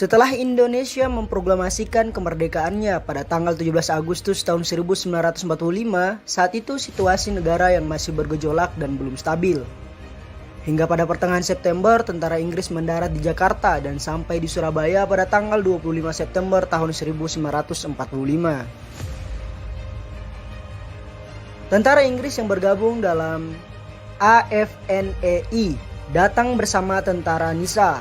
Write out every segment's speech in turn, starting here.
Setelah Indonesia memproklamasikan kemerdekaannya pada tanggal 17 Agustus tahun 1945, saat itu situasi negara yang masih bergejolak dan belum stabil. Hingga pada pertengahan September, tentara Inggris mendarat di Jakarta dan sampai di Surabaya pada tanggal 25 September tahun 1945. Tentara Inggris yang bergabung dalam AFNEI datang bersama tentara NISA.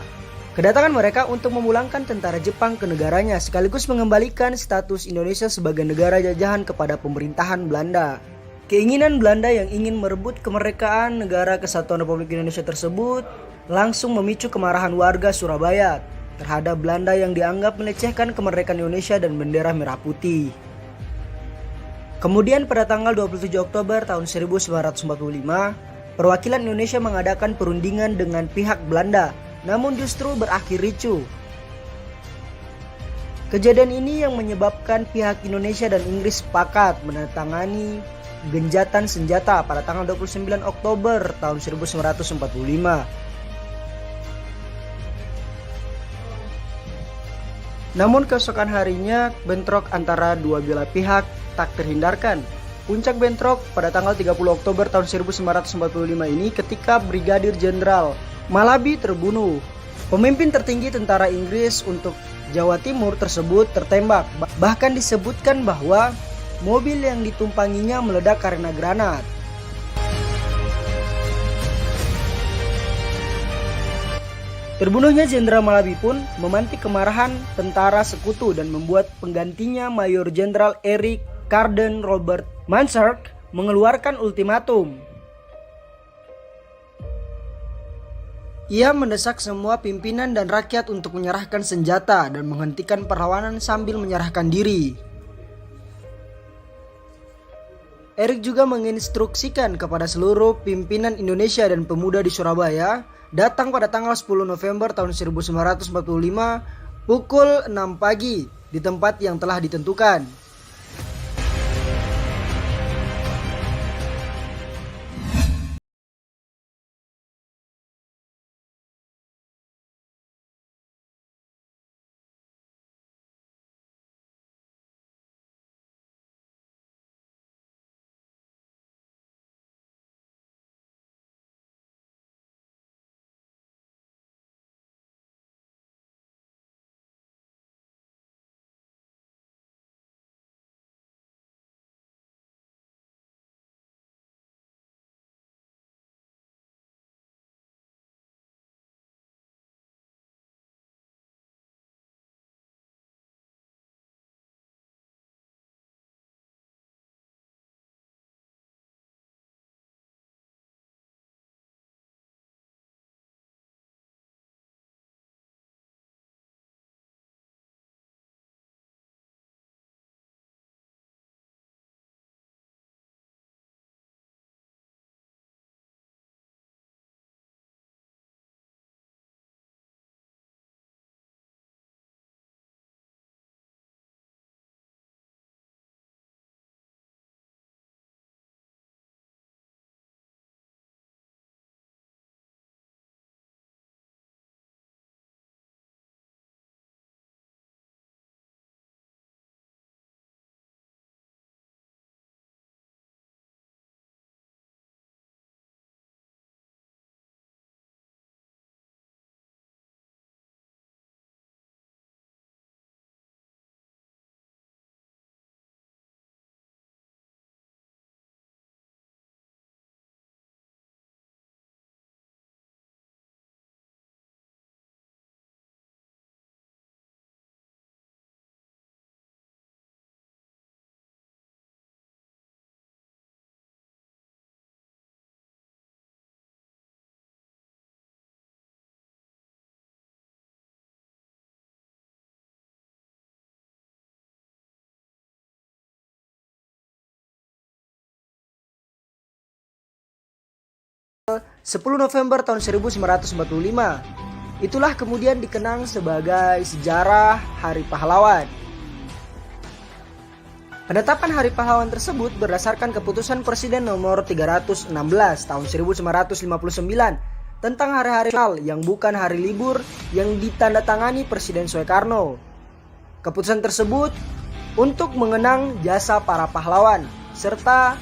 Kedatangan mereka untuk memulangkan tentara Jepang ke negaranya sekaligus mengembalikan status Indonesia sebagai negara jajahan kepada pemerintahan Belanda. Keinginan Belanda yang ingin merebut kemerdekaan negara kesatuan Republik Indonesia tersebut langsung memicu kemarahan warga Surabaya terhadap Belanda yang dianggap melecehkan kemerdekaan Indonesia dan bendera merah putih. Kemudian pada tanggal 27 Oktober tahun 1945, perwakilan Indonesia mengadakan perundingan dengan pihak Belanda, namun justru berakhir ricuh. Kejadian ini yang menyebabkan pihak Indonesia dan Inggris sepakat menandatangani genjatan senjata pada tanggal 29 Oktober tahun 1945. Namun keesokan harinya bentrok antara dua belah pihak tak terhindarkan. Puncak bentrok pada tanggal 30 Oktober tahun 1945 ini ketika Brigadir Jenderal Malabi terbunuh. Pemimpin tertinggi tentara Inggris untuk Jawa Timur tersebut tertembak. Bahkan disebutkan bahwa mobil yang ditumpanginya meledak karena granat. Terbunuhnya Jenderal Malabi pun memantik kemarahan tentara sekutu dan membuat penggantinya Mayor Jenderal Eric Carden Robert Mansart mengeluarkan ultimatum. Ia mendesak semua pimpinan dan rakyat untuk menyerahkan senjata dan menghentikan perlawanan sambil menyerahkan diri. Eric juga menginstruksikan kepada seluruh pimpinan Indonesia dan pemuda di Surabaya datang pada tanggal 10 November tahun 1945 pukul 6 pagi di tempat yang telah ditentukan. Pada 10 November tahun 1945, itulah kemudian dikenang sebagai sejarah Hari Pahlawan. Penetapan Hari Pahlawan tersebut berdasarkan keputusan Presiden nomor 316 tahun 1959 tentang hari-hari nasional yang bukan hari libur yang ditandatangani Presiden Soekarno. Keputusan tersebut untuk mengenang jasa para pahlawan serta